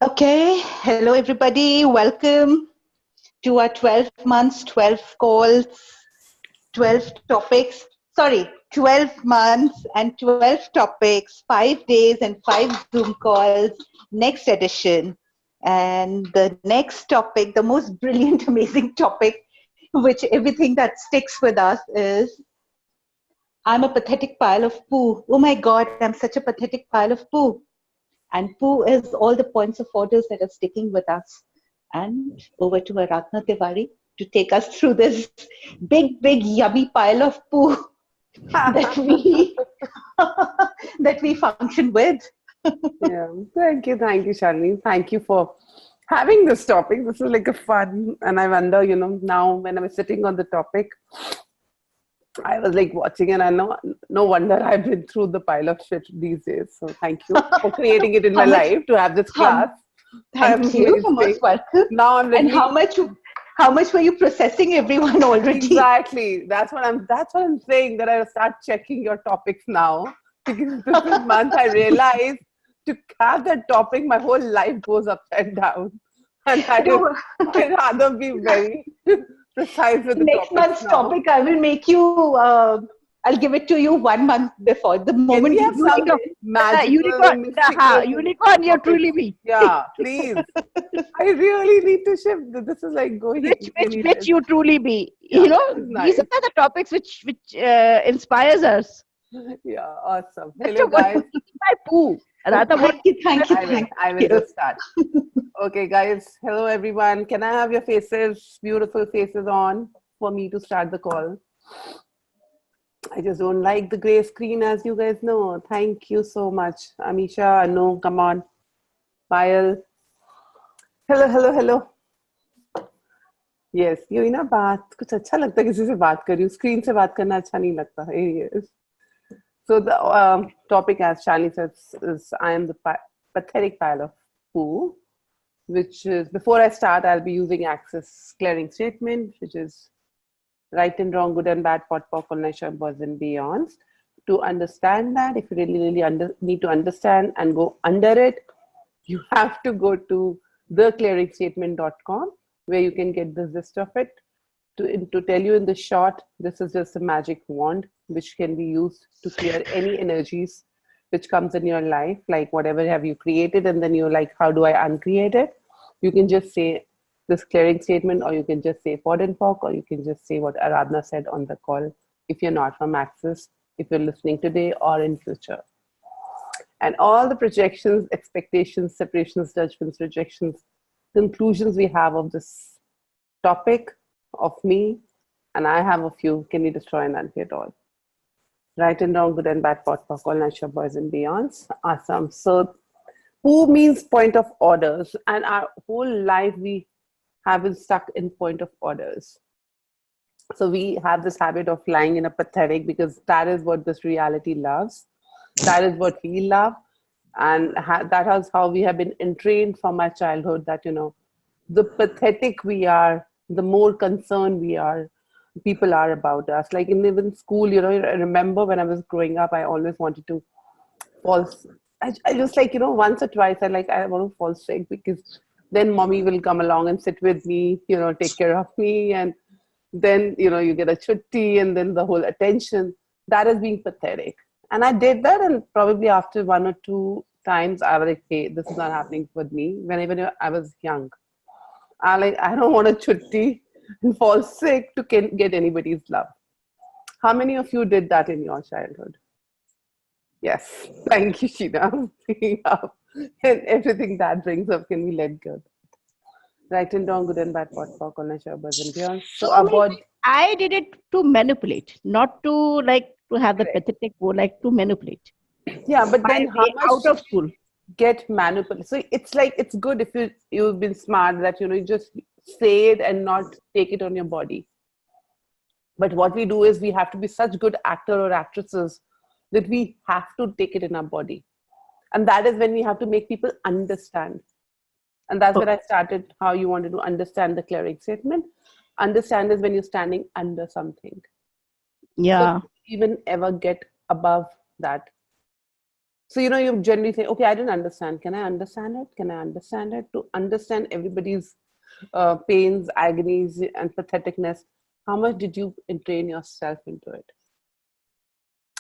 Okay, hello everybody. Welcome to our 12 months, 12 calls, 12 topics. Sorry, 12 months and 12 topics, 5 days and 5 Zoom calls, next edition. And the next topic, the most brilliant, amazing topic, which everything that sticks with us is I'm a pathetic pile of poo. Oh my God, I'm such a pathetic pile of poo. And poo is all the points of orders that are sticking with us. And over to Aradhana Tewari to take us through this big, yummy pile of poo that we that we function with. Yeah, thank you, Shalini. Thank you for having this topic. This is like a fun, and I wonder, now when I was sitting on the topic, I was like watching, and I know, no wonder I've been through the pile of shit these days. So thank you for creating it in my How much? life to have this class. How, I'm thank you. very You're most sick. welcome. Now I'm And literally how much were you processing everyone already? exactly. That's what I'm saying. That I start checking your topics now because this month I realized to have that topic, my whole life goes upside down, and No, I'd rather be very precise with the next topics month's now. topic, I will make you. I'll give it to you 1 month before. The Can we moment you have come some in, magical, mystical Unicorn, you truly topics? be. Yeah, please. I really need to shift. This is like going Which, which, really. which you truly be. Yeah, this is These nice. are the topics which inspires us. Yeah, awesome. That's Hello, a guys. wonderful thing by poo. Radha, what thank you, thank you, I will. thank I will you. just start. Okay, guys. Hello, everyone. Can I have your faces, beautiful faces on for me to start the call? I just don't like the gray screen, as you guys know. Thank you so much. Amisha, Anu, come on. Payal. Hello. Yes, ये ना बात कुछ अच्छा लगता है किसी से बात कर रही हूँ स्क्रीन से बात करना अच्छा नहीं लगता है yes. So the topic, as Shani says, is I am the pathetic pile of poo, which is, before I start, I'll be using Access clearing statement, which is right and wrong, good and bad, pot, pock, online, shop, boys and beyonds. To understand that, if you really need to understand and go under it, you have to go to theclearingstatement.com, where you can get the gist of it. To tell you in the short, this is just a magic wand which can be used to clear any energies which comes in your life, like whatever have you created, and then you're like, how do I uncreate it? You can just say this clearing statement, or you can just say pod and pock, or you can just say what Aradhana said on the call if you're not from Access, if you're listening today or in future. And all the projections, expectations, separations, judgments, rejections, conclusions we have of this topic, of me, and I have a few, can we destroy and undo it all? Right and wrong, good and bad, pot, pock, all natural boys and beyonds. Awesome. So who means point of orders, and our whole life we have been stuck in point of orders. So we have this habit of lying in a pathetic, because that is what this reality loves. That is what we love. And that is how we have been entrained from our childhood, that, the pathetic we are, the more concerned people are about us. Like in even school, I remember when I was growing up, I always wanted to fall. I just like, once or twice, I want to fall sick, because then mommy will come along and sit with me, take care of me. And then, you get a chutti, and then the whole attention. That is being pathetic. And I did that, and probably after one or two times, I was like, hey, this is not happening with me. Whenever I was young, I don't want a chutti and fall sick to get anybody's love. How many of you did that in your childhood? Yes. Thank you, Sheena. Picking up. And everything that brings up, can we let go? Right and wrong, good and bad, pot, pock, on shabas and beyond. So So avoid. I did it to manipulate, not to to have the Correct. pathetic poo, like to manipulate Yeah, but my then how way much out of school. get manipulated? So it's like, it's good if you've been smart, that you just say it and not take it on your body. But what we do is we have to be such good actor or actresses that we have to take it in our body. And that is when we have to make people understand. And that's where I started how you wanted to understand the clearing statement. Understand is when you're standing under something. Yeah. So even ever get above that. So, you generally say, okay, I didn't understand. Can I understand it? Can I understand it? To understand everybody's pains, agonies, and patheticness, how much did you entrain yourself into it?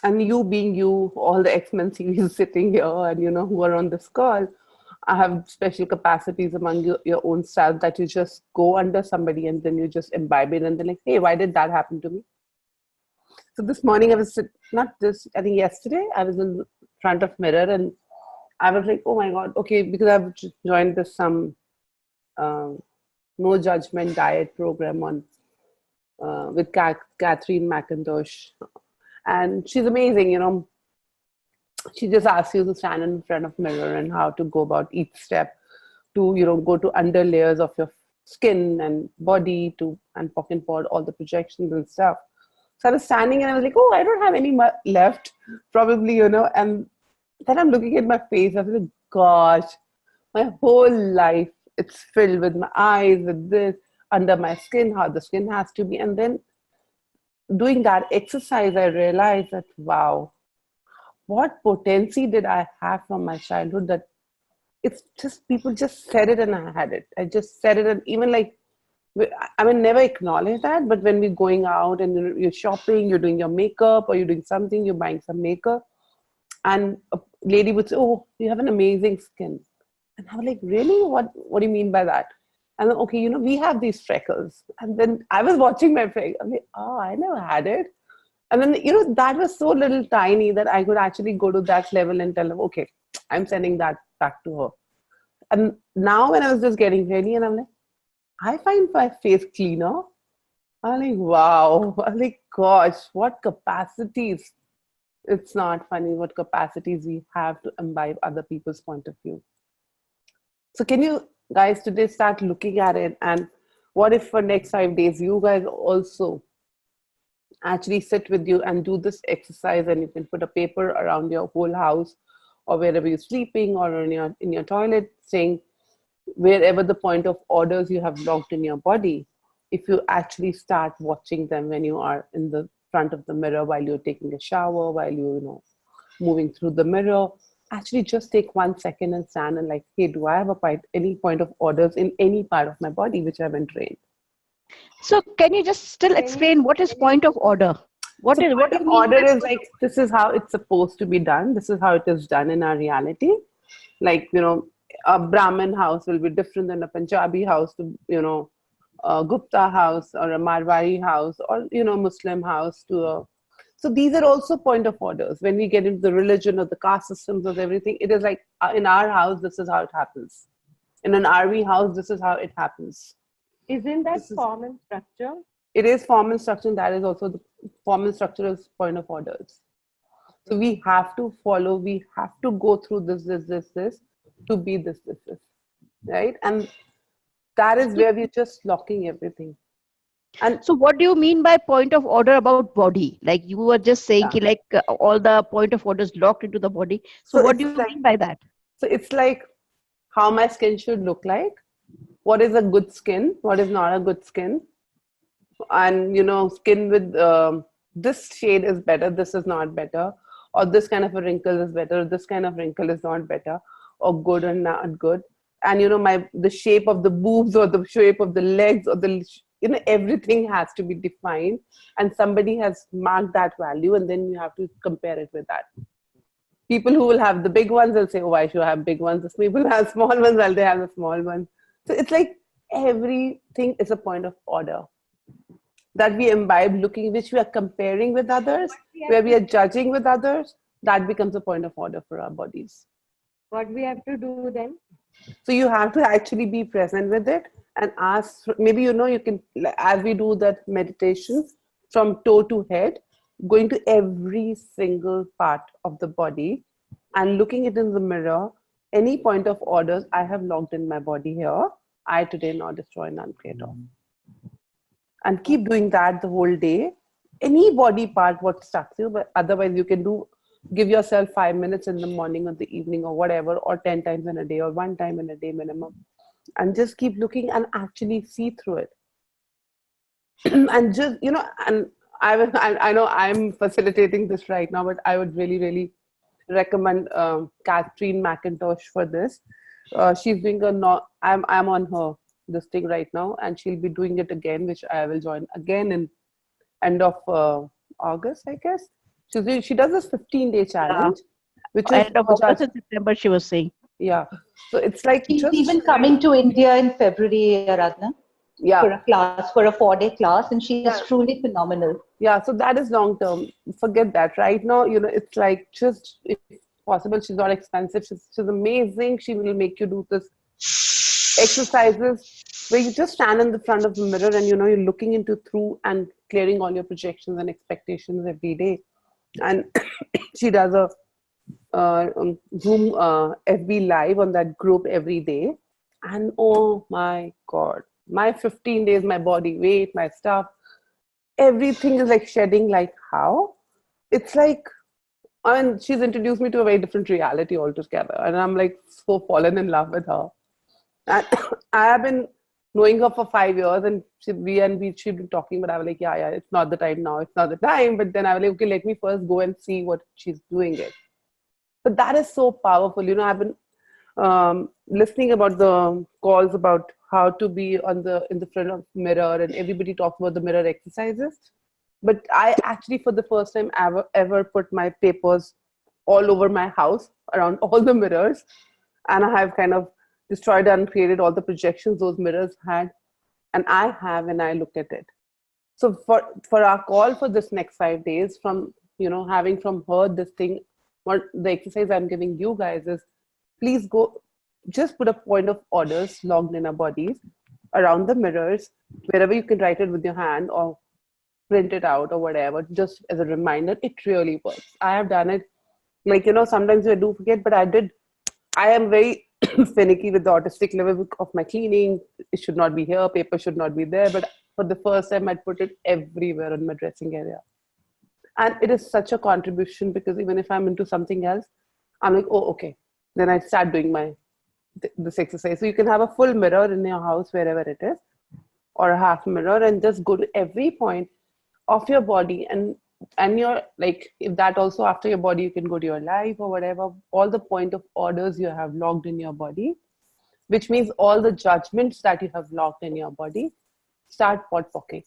And you being you, all the X-Men series sitting here and, who are on this call, I have special capacities among your own self that you just go under somebody and then you just imbibe it and then like, hey, why did that happen to me? So this morning I was, I think yesterday, I was in front of mirror and I was like, oh my God, okay, because I've joined this no judgment diet program on with Catherine McIntosh. And she's amazing, she just asks you to stand in front of mirror and how to go about each step to, go to under layers of your skin and body and pock and pod, all the projections and stuff. So I was standing and I was like, oh, I don't have any left, probably, and then I'm looking at my face. I was like, gosh, my whole life, it's filled with my eyes, with this, under my skin, how the skin has to be. And then doing that exercise, I realized that, wow, what potency did I have from my childhood that it's just, people just said it and I had it. I just said it and even like, I mean, never acknowledge that, but when we're going out and you're shopping, you're doing your makeup or you're doing something, you're buying some makeup and a lady would say, oh, you have an amazing skin. And I was like, really? What do you mean by that? And then, okay, we have these freckles. And then I was watching my freckles. I'm like, oh, I never had it. And then, that was so little tiny that I could actually go to that level and tell them, okay, I'm sending that back to her. And now when I was just getting ready and I'm like, I find my face cleaner. I'm like, wow. I'm like, gosh, what capacities. It's not funny what capacities we have to imbibe other people's point of view. So can you guys today start looking at it? And what if for next 5 days, you guys also actually sit with you and do this exercise and you can put a paper around your whole house or wherever you're sleeping or in your toilet saying, wherever the point of orders you have logged in your body, if you actually start watching them when you are in the front of the mirror while you're taking a shower, while you're moving through the mirror, actually just take 1 second and stand and like, hey, do I have any point of orders in any part of my body which I haven't trained? So can you just still explain what is point of order? What do you mean? Order is like, this is how it's supposed to be done. This is how it is done in our reality. Like, a Brahmin house will be different than a Punjabi house, to, a Gupta house or a Marwari house or, Muslim house so these are also point of orders. When we get into the religion or the caste systems of everything, it is like in our house, this is how it happens. In an RV house, this is how it happens. Isn't that form and structure? It is form and structure. And that is also the form and structure is point of orders. So we have to follow, we have to go through this to be this, right? And that is where we're just locking everything. And so what do you mean by point of order about body? Like you were just saying, all the point of orders locked into the body. So what do you mean by that? So it's like how my skin should look like. What is a good skin? What is not a good skin? And, skin with this shade is better. This is not better. Or this kind of a wrinkle is better. This kind of wrinkle is not better. Or good or not good. And, the shape of the boobs or the shape of the legs or everything has to be defined. And somebody has marked that value. And then you have to compare it with that. People who will have the big ones will say, oh, I should have big ones. People who have small ones, well, they have the small ones. So it's like everything is a point of order that we imbibe, which we are comparing with others, where we are judging with others. That becomes a point of order for our bodies. What we have to do then? So you have to actually be present with it and ask, maybe, you can, as we do that meditation from toe to head, going to every single part of the body and looking it in the mirror, any point of orders I have logged in my body here, I today not destroy, none create off. And keep doing that the whole day. Any body part, what stuck you, but otherwise you can give yourself 5 minutes in the morning or the evening or whatever, or 10 times in a day or 1 time in a day minimum. And just keep looking and actually see through it. And just, and I know I'm facilitating this right now, but I would really, really recommend Catherine McIntosh for this. She's doing a I'm on her this thing right now, and she'll be doing it again, which I will join again in end of August, I guess. She does this 15-day challenge, which is End of August and September, she was saying. yeah. So it's like She's just even coming to India in February, Aradhana, yeah. for a class, for a 4-day class, and she is truly phenomenal. Yeah, so that is long term. Forget that. Right now, it's like just if possible, she's not expensive. She's amazing. She will make you do this exercises where you just stand in the front of the mirror and you're looking into through and clearing all your projections and expectations every day. And she does a Zoom FB live on that group every day. And oh my God, my 15 days, my body weight, my stuff, everything is like shedding. Like how? It's like, I mean, she's introduced me to a very different reality altogether. And I'm like so fallen in love with her. And I have been knowing her for 5 years, and she'd been talking, but I was like, yeah, it's not the time now. It's not the time. But then I was like, okay, let me first go and see what she's doing it. But that is so powerful. I've been listening about the calls about how to be in the front of the mirror, and everybody talks about the mirror exercises. But I actually, for the first time ever put my papers all over my house, around all the mirrors, and I have kind of destroyed and created all the projections those mirrors had, and I look at it. So for our call for this next 5 days, from having from her this thing, what the exercise I'm giving you guys is, please go, just put a point of orders logged in our bodies around the mirrors, wherever you can write it with your hand or print it out or whatever, just as a reminder. It really works. I have done it. Like, sometimes I do forget, but I am very finicky with the artistic level of my cleaning. It should not be here, paper should not be there. But for the first time, I'd put it everywhere in my dressing area. And it is such a contribution, because even if I'm into something else, I'm like, oh, okay. Then I start doing this exercise. So you can have a full mirror in your house, wherever it is, or a half mirror, and just go to every point of your body. And you're like, if that also after your body, you can go to your life or whatever, all the point of orders you have logged in your body, which means all the judgments that you have logged in your body, start pot pocking.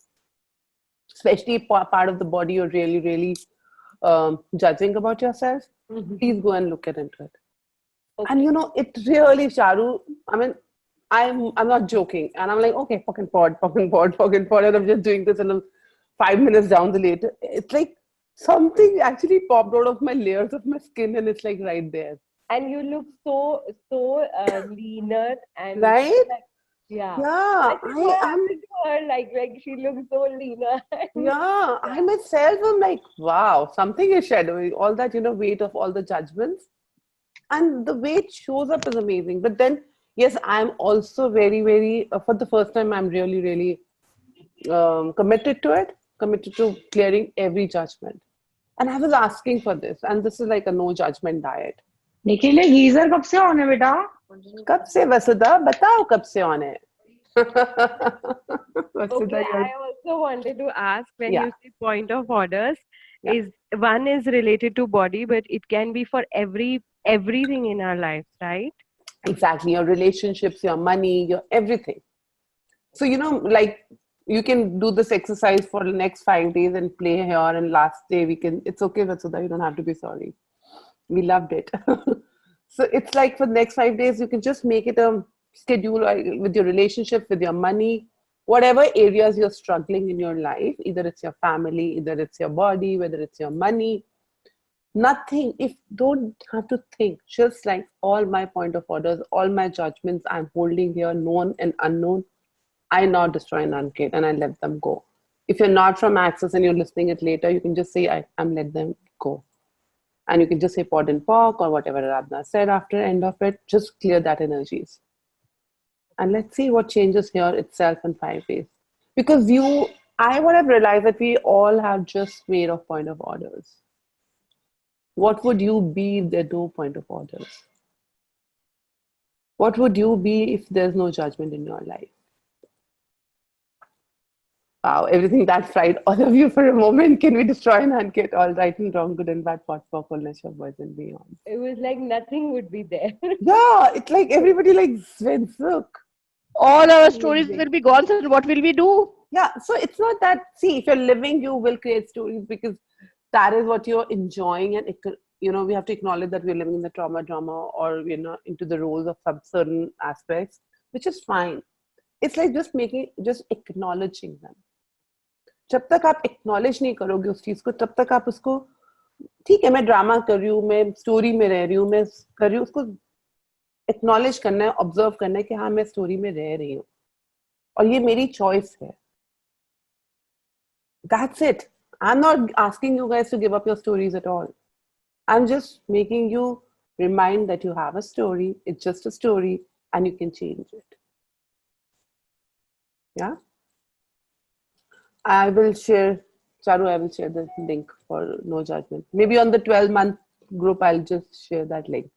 Especially part of the body you're really, really judging about yourself. Mm-hmm. Please go and look into it. Okay. And it really, Charu, I mean, I'm not joking. And I'm like, okay, fucking pod. And I'm just doing this, and 5 minutes down the later, it's like something actually popped out of my layers of my skin, and it's like right there. And you look so leaner and right. Like, yeah. I'm her like she looks so leaner. Yeah, I myself am like, wow, something is shadowing all that weight of all the judgments, and the way it shows up is amazing. But then, yes, I'm also very, very for the first time, I'm really, really committed to clearing every judgment. And I was asking for this, and this is like a no judgment diet. Nikhil ये geyser कब से on है बेटा? कब से वसुधा बताओ कब से ऑन है? Okay, I also wanted to ask, when you say point of orders, is one is related to body, but it can be for everything in our lives, right? Exactly, your relationships, your money, your everything. So like, you can do this exercise for the next 5 days and play here, and last day it's okay, Vatsudha, you don't have to be sorry. We loved it. So it's like for the next 5 days, you can just make it a schedule with your relationship, with your money, whatever areas you're struggling in your life, either it's your family, either it's your body, whether it's your money. Nothing, don't have to think, just like all my point of orders, all my judgments I'm holding here, known and unknown, I now destroy and uncreate, and I let them go. If you're not from Access and you're listening it later, you can just say, I'm let them go. And you can just say pod and pock or whatever Aradhana said after end of it, just clear that energies. And let's see what changes here itself in 5 days. Because I would have realized that we all have just made of point of orders. What would you be if there are no point of orders? What would you be if there's no judgment in your life? Wow, everything that fried all of you for a moment. Can we destroy and unget all right and wrong, good and bad, pot, pop, fullness of boys and beyond? It was like nothing would be there. Yeah, it's like everybody like Sven Zook. All our stories Amazing. will be gone. So what will we do? Yeah, so it's not that, see, if you're living, you will create stories because that is what you're enjoying. And, we have to acknowledge that we're living in the drama, or we're not into the roles of some certain aspects, which is fine. It's like just acknowledging them. जब तक आप acknowledge नहीं करोगे उस चीज को, तब तक आप उसको, ठीक है मैं ड्रामा कर रही हूँ, मैं स्टोरी में रह रही हूँ, मैं कर रही हूँ, उसको एक्नॉलेज करना है, ऑब्जर्व करना है कि हाँ मैं स्टोरी में रह रही हूँ और ये मेरी चॉइस है. That's it. I'm not asking you guys to give up your stories at all. I'm just making you remind that you have a story. It's just a story and you can change it. Yeah. I will share, Charu, I will share the link for No Judgment. Maybe on the 12-month group, I'll just share that link.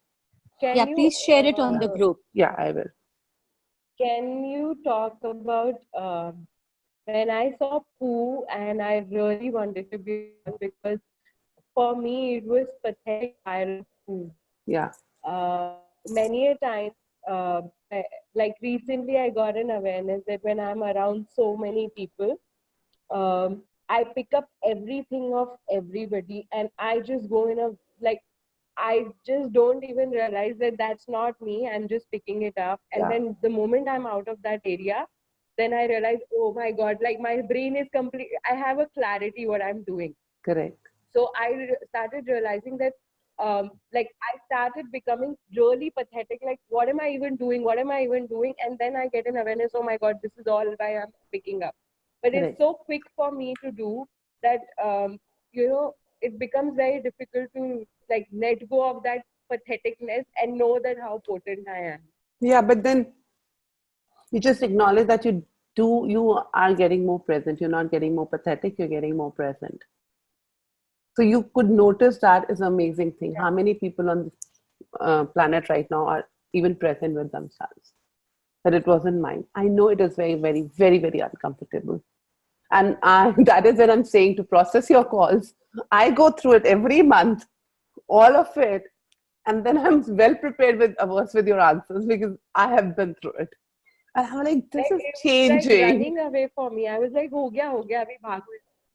Yeah, please share it on the group. Yeah, I will. Can you talk about when I saw Poo and I really wanted to be on, because for me it was Pathetic Pile of Poo. Yeah. Many a time, like recently I got an awareness that when I'm around so many people, I pick up everything of everybody and I just go in a, like, I just don't even realize that that's not me. I'm just picking it up. And then the moment I'm out of that area, then I realize, oh my God, like my brain is complete. I have a clarity what I'm doing. Correct. So I started realizing that, like I started becoming really pathetic. Like, what am I even doing? What am I even doing? And then I get an awareness, oh my God, this is all why I'm picking up. But Correct. It's so quick for me to do that, it becomes very difficult to like let go of that patheticness and know that how potent I am. Yeah, but then you just acknowledge that you are getting more present. You're not getting more pathetic, you're getting more present. So you could notice that is an amazing thing. How many people on this planet right now are even present with themselves? That it wasn't mine. I know it is very, very, very, very uncomfortable. And that is what I'm saying, to process your calls. I go through it every month, all of it. And then I'm well prepared with your answers because I have been through it. And I'm like, this is changing. Like running away for me. I was like, ho gaya, abhi bhag.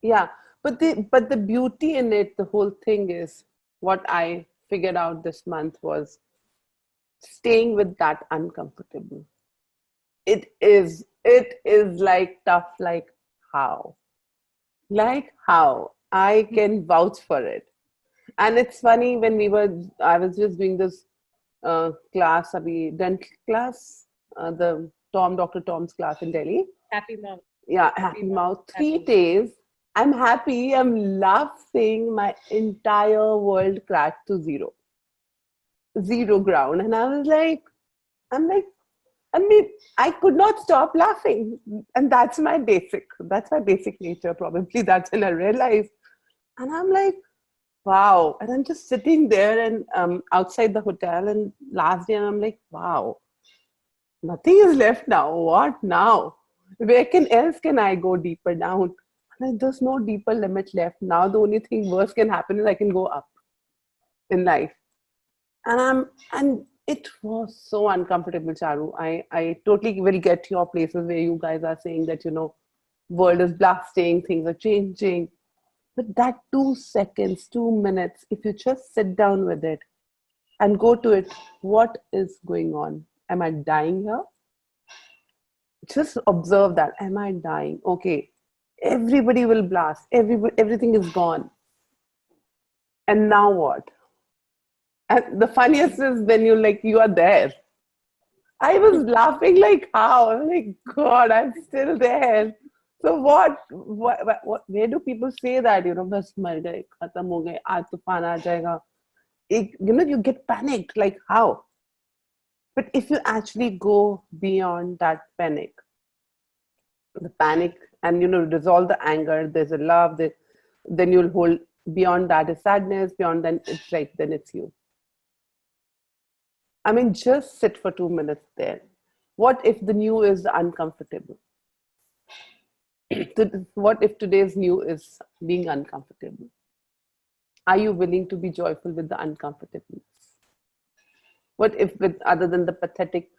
Yeah, but the beauty in it, the whole thing is, what I figured out this month was staying with that uncomfortable. It is like tough, like how? Like how? I can vouch for it. And it's funny, I was just doing this class, dental class, the Dr. Tom's class in Delhi. Happy Mouth. Yeah, Happy Mouth. 3 days. I'm happy. I'm laughing. My entire world cracked to zero ground. And I could not stop laughing. And that's my basic nature, probably. That's when I realized. And I'm like, wow. And I'm just sitting there and outside the hotel and last day, and I'm like, wow, nothing is left now. What now? Where else can I go deeper down? And there's no deeper limit left. Now the only thing worse can happen is I can go up in life. And it was so uncomfortable, Charu. I totally will get your places where you guys are saying that, world is blasting, things are changing. But that 2 seconds, 2 minutes, if you just sit down with it and go to it, what is going on? Am I dying here? Just observe that. Am I dying? Okay. Everybody will blast. Everything is gone. And now what? And the funniest is when you are there. I was laughing like how? I'm like, God, I'm still there. So what, where do people say that, bas mar gaye, khatam ho gaye, aaj tufan aa jayega. You get panicked, like how? But if you actually go beyond that panic, and resolve the anger, there's a love, then you'll hold, beyond that is sadness, beyond then it's like, then it's you. I mean, just sit for 2 minutes there. What if the new is uncomfortable? What if today's new is being uncomfortable? Are you willing to be joyful with the uncomfortableness? What if, with other than the pathetic,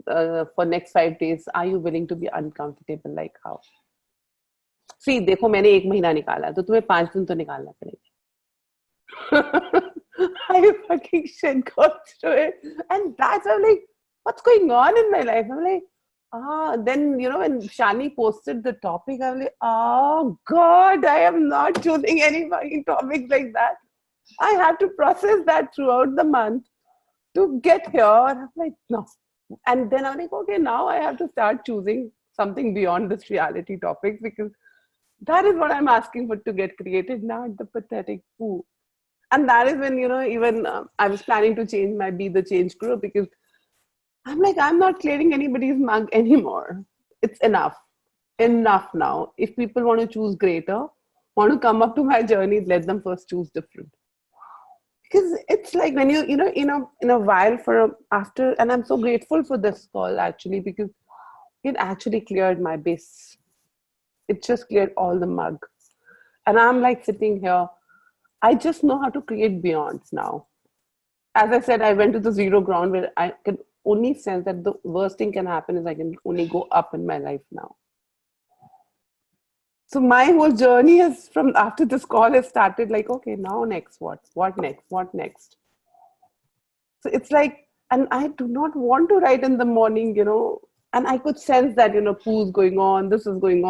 for next 5 days, are you willing to be uncomfortable? Like how? See, देखो मैंने 1 महीना निकाला तो तुम्हें 5 दिन तो निकालना पड़ेगा. I fucking shit got through it, and that's I'm like, what's going on in my life? I'm like, then when Shani posted the topic, I'm like, oh God, I am not choosing any fucking topics like that. I have to process that throughout the month to get here. I'm like, no. And then I'm like, okay, now I have to start choosing something beyond this reality topic, because that is what I'm asking for to get created, not the pathetic poo. And that is when, even I was planning to change my Be the Change group, because I'm like, I'm not clearing anybody's mug anymore. It's enough. Enough now. If people want to choose greater, want to come up to my journey, let them first choose different. Because it's like when in a while after, and I'm so grateful for this call actually, because it actually cleared my base. It just cleared all the mug. And I'm like sitting here, I just know how to create beyonds now. As I said, I went to the zero ground where I can only sense that the worst thing can happen is I can only go up in my life now. So my whole journey has, from after this call, has started like, okay, now next what? What next? What next? So it's like, and I do not want to write in the morning, and I could sense that, poo's going on, this is going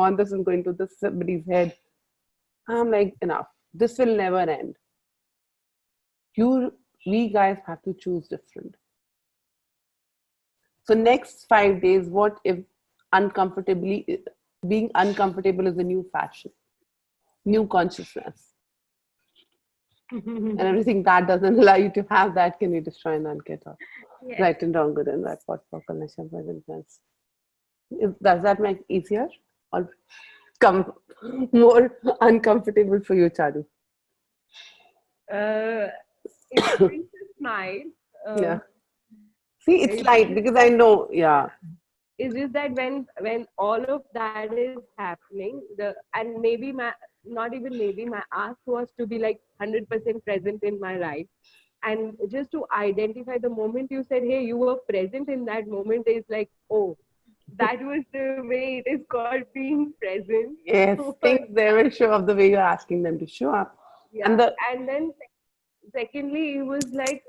to this somebody's head. I'm like, enough. This will never end. We guys have to choose different. So next 5 days, what if being uncomfortable is a new fashion, new consciousness, and everything that doesn't allow you to have that, can you destroy and unget off? Yes. Right and wrong, good and bad, pot, does that make it easier or more uncomfortable for you, Chadu? It brings a smile. Yeah. See, it's light because I know, yeah. It's just that when all of that is happening, and maybe my ask was to be like 100% present in my life, and just to identify the moment you said, hey, you were present in that moment, is like, oh, that was the way it is called being present. Yes, things they will show up the way you're asking them to show up. Yeah. And then secondly, it was like,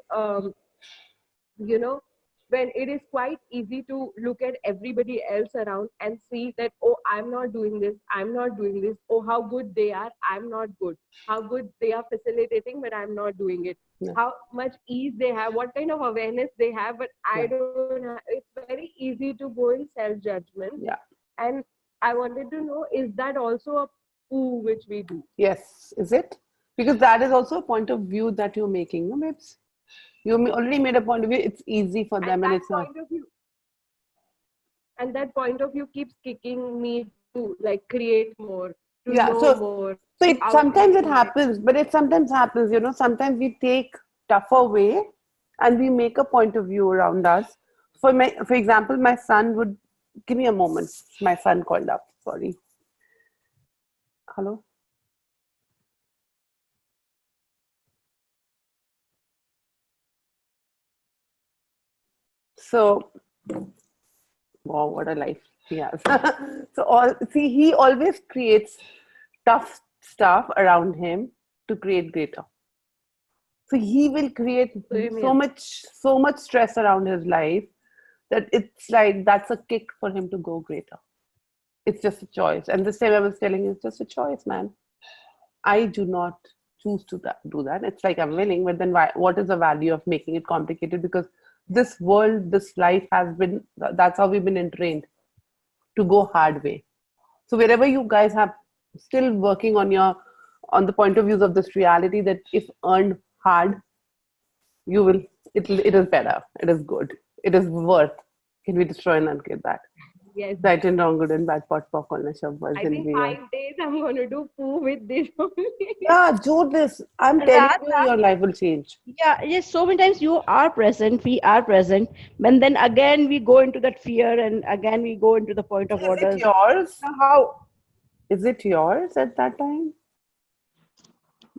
when it is quite easy to look at everybody else around and see that, oh, I'm not doing this, oh, how good they are, I'm not good, how good they are facilitating, but I'm not doing it, how much ease they have, what kind of awareness they have, but I don't have. It's very easy to go in self-judgment. Yeah. And I wanted to know, is that also a poo which we do? Yes, is it? Because that is also a point of view that you're making, no, Mibs? You already made a point of view. It's easy for them, and it's not. And that point of view keeps kicking me to like create more, to know more. So sometimes it happens, but it sometimes happens. Sometimes we take tougher way, and we make a point of view around us. For example, my son would give me a moment. My son called up. Sorry. Hello. So, wow, what a life he has. He always creates tough stuff around him to create greater. So he will create so much stress around his life that it's like that's a kick for him to go greater. It's just a choice. And this time I was telling you, it's just a choice, man. I do not choose to do that. It's like I'm willing, but then what is the value of making it complicated? Because this world, this life has been, that's how we've been entrained to go hard way. So wherever you guys have still working on the point of views of this reality, that if earned hard, it is better, it is good, it is worth. Can we destroy and unget that? Yes. Right and wrong, good and bad, pot, popcorn, I think 5 days I'm going to do poo with this only. Yeah, do this. I'm telling you, your life will change. Yeah, yes. So many times you are present, we are present, and then again we go into that fear, and again we go into the point of orders. Is it yours? How? Is it yours at that time?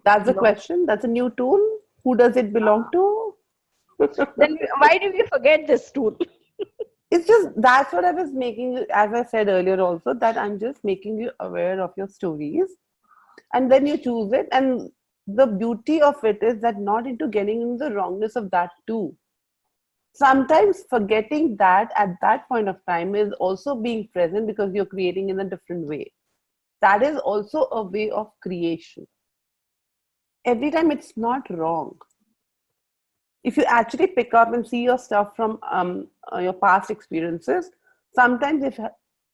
That's the question. That's a new tool. Who does it belong to? Then why did we forget this tool? It's just, that's what I was making, as I said earlier also, that I'm just making you aware of your stories. And then you choose it. And the beauty of it is that not into getting into the wrongness of that too. Sometimes forgetting that at that point of time is also being present because you're creating in a different way. That is also a way of creation. Every time it's not wrong. If you actually pick up and see your stuff from your past experiences, sometimes if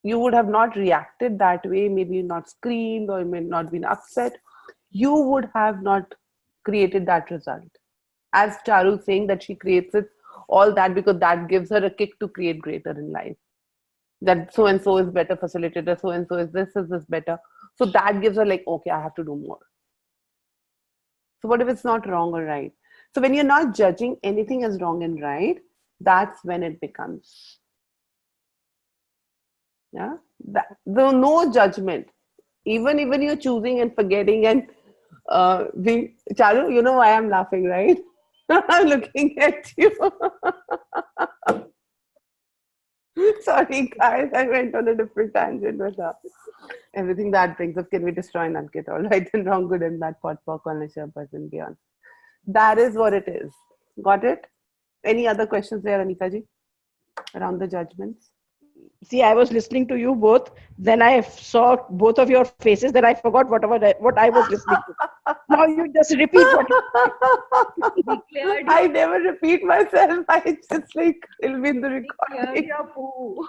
you would have not reacted that way, maybe not screamed or may not been upset, you would have not created that result. As Charu saying that she creates it, all that because that gives her a kick to create greater in life. That so and so is better facilitator, so and so is this better. So that gives her like, okay, I have to do more. So what if it's not wrong or right? So when you're not judging anything as wrong and right, that's when it becomes. Yeah, no judgment. Even you're choosing and forgetting and Charu, you know why I'm laughing, right? I'm looking at you. Sorry, guys, I went on a different tangent with her. Everything that brings up, can we destroy and unket all right and wrong, good and bad, pot, pork, on a person beyond. That is what it is. Got it? Any other questions there, Anita ji? Around the judgments? See, I was listening to you both. Then I saw both of your faces. Then I forgot what I was listening to. Now you just repeat what you I never repeat myself. I just like, it'll be in the recording. Your poo.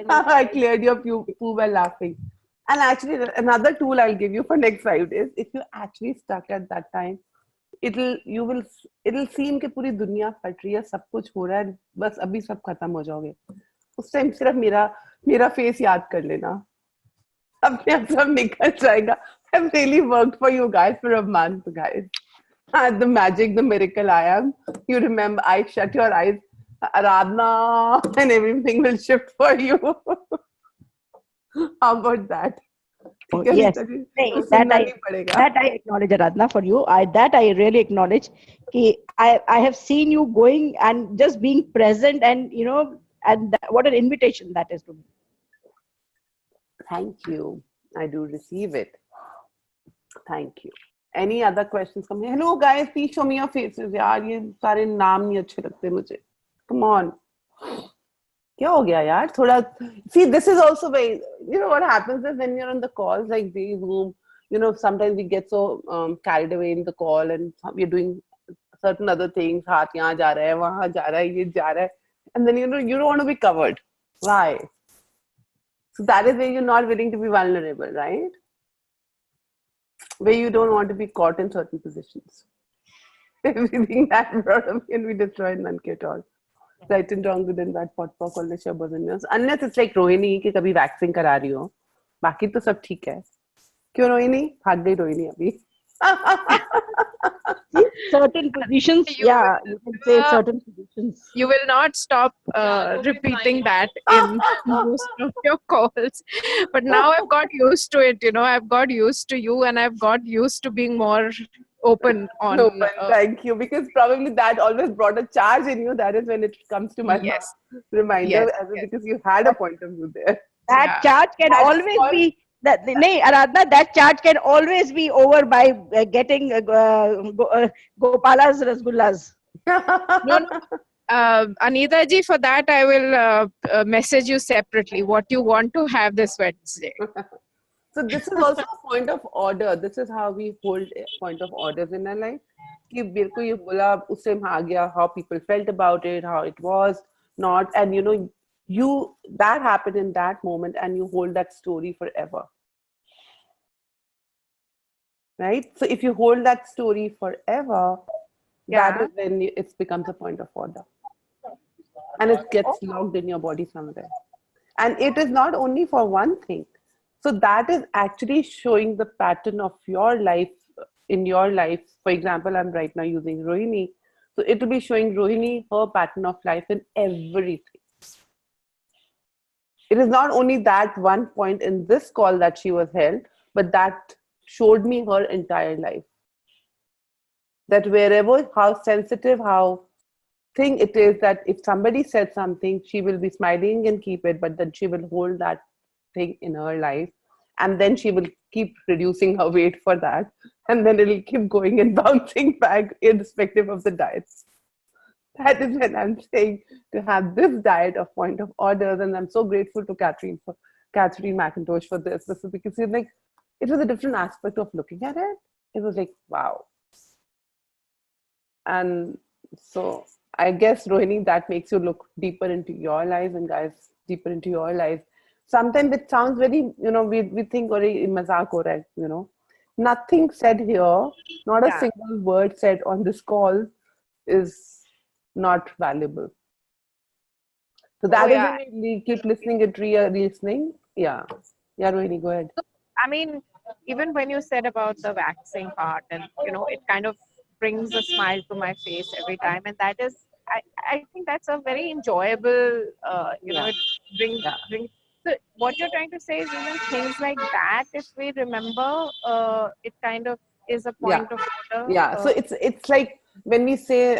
I cleared your poo by laughing. And actually, another tool I'll give you for next 5 days, if you're actually stuck at that time, it'll seem कि पूरी दुनिया फट रही है, सब कुछ हो रहा है, बस अभी सब खत्म हो जाओगे. उस टाइम सिर्फ मेरा फेस याद कर लेना, अपने आप सब निकल जाएगा. I've really worked for you guys for a month, guys. The magic, the miracle I am. You remember, I shut your eyes, Aradhana, and everything will shift for you. How about that? Yes, that I acknowledge, Aradhana, for you. I really acknowledge. I have seen you going and just being present, and what an invitation that is to me. Thank you. I do receive it. Thank you. Any other questions coming? Hello guys, please show me your faces. यार ये सारे नाम नहीं अच्छे लगते मुझे. Come on. क्या हो गया यार? थोड़ा. See, this is also very. You know what happens is when you're on the calls like these, sometimes we get so carried away in the call and we're doing certain other things. हाथ यहाँ जा रहा है, वहाँ जा रहा है, ये जा रहा है, and then you don't want to be covered. Why? So that is where you're not willing to be vulnerable, right? Where you don't want to be caught in certain positions. Everything that brought up can be destroyed, none at all. Right and wrong, good and bad, pot, pork, all the shabazanias. Unless it's like Rohini कि कभी vaccine करा रही हो, बाकी तो सब ठीक है. क्यों रोहिणी? भाग गई रोहिणी अभी. Certain positions, you can say certain positions. You will not stop repeating that in most of your calls. But now I've got used to it, I've got used to you and I've got used to being more open on. Thank you, because probably that always brought a charge in you. That is when it comes to my reminder, because you had a point of view there. That charge can always be. Aradhana, that charge can always be over by getting Gopala's Rasgullas. No. Anita ji, for that I will message you separately what you want to have this Wednesday. So this is also a point of order. This is how we hold a point of orders in our life. कि मेरे को ये बोला, उस time आ गया, how people felt about it, how it was not, and that happened in that moment, and you hold that story forever. Right? So if you hold that story forever, that is when it becomes a point of order. And it gets logged in your body somewhere. And it is not only for one thing. So that is actually showing the pattern of your life, in your life. For example, I'm right now using Rohini. So it will be showing Rohini her pattern of life in everything. It is not only that one point in this call that she was held, but that showed me her entire life. That wherever, how sensitive, how thing it is, that if somebody said something, she will be smiling and keep it, but then she will hold that thing in her life, and then she will keep reducing her weight for that, and then it'll keep going and bouncing back irrespective of the diets. That is when I'm saying to have this diet of point of orders, and I'm so grateful to Catherine McIntosh for this because it's like, it was a different aspect of looking at it. It was like, wow. And so I guess, Rohini, that makes you look deeper into your lives, and guys, deeper into your lives. Sometimes it sounds very, we think, mazak ho raha hai, Nothing said here, not a single word said on this call is not valuable. So that is when we keep listening and re-listening. Yeah, Rohini, go ahead. I mean, even when you said about the waxing part, and it kind of brings a smile to my face every time, and that is, I think that's a very enjoyable, it brings. So what you're trying to say is, even things like that, if we remember, it kind of is a point of order. So it's like when we say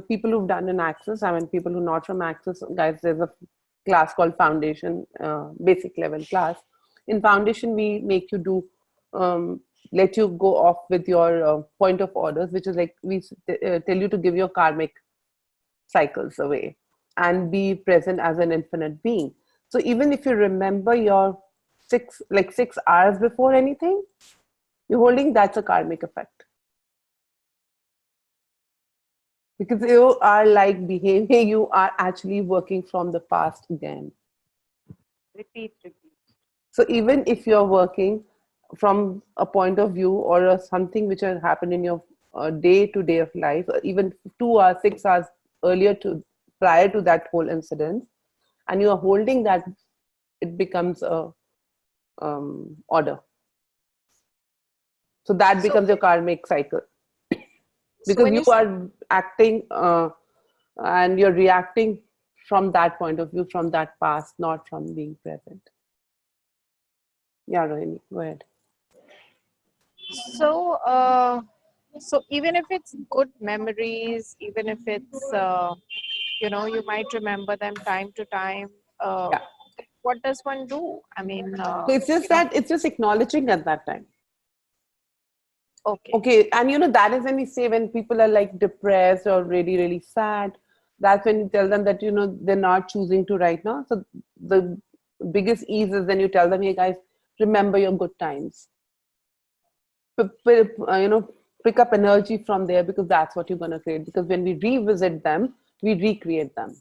people who've done an Access, I mean people who are not from Access, guys, there's a class called Foundation, basic level class. In Foundation, we make you do, let you go off with your point of orders, which is like we tell you to give your karmic cycles away and be present as an infinite being. So even if you remember your 6 hours before anything, you're holding, that's a karmic effect. Because you are like behaving, you are actually working from the past again. Repeat. So even if you're working from a point of view or something which has happened in your day-to-day of life, even 2 hours, 6 hours prior to that whole incident, and you are holding that, it becomes a order. So that becomes your karmic cycle. Because you are acting and you're reacting from that point of view, from that past, not from being present. Yeah, Rohini, go ahead. So, so even if it's good memories, even if it's, you might remember them time to time, what does one do? I mean, so it's just it's just acknowledging at that time. Okay. And that is when we say, when people are like depressed or really, really sad, that's when you tell them that, they're not choosing to right now. So the biggest ease is when you tell them, hey guys, remember your good times. Pick up energy from there, because that's what you're going to create. Because when we revisit them, we recreate them.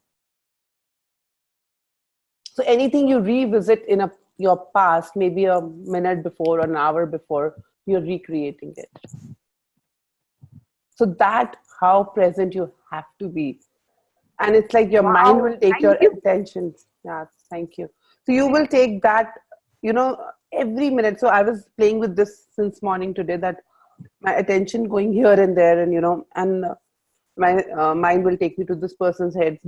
So anything you revisit in your past, maybe a minute before or an hour before, you're recreating it. So that how present you have to be. And it's like your mind will take your attention. Yeah, thank you. So you will take that, every minute. So I was playing with this since morning today, that my attention going here and there, and and my mind will take me to this person's head.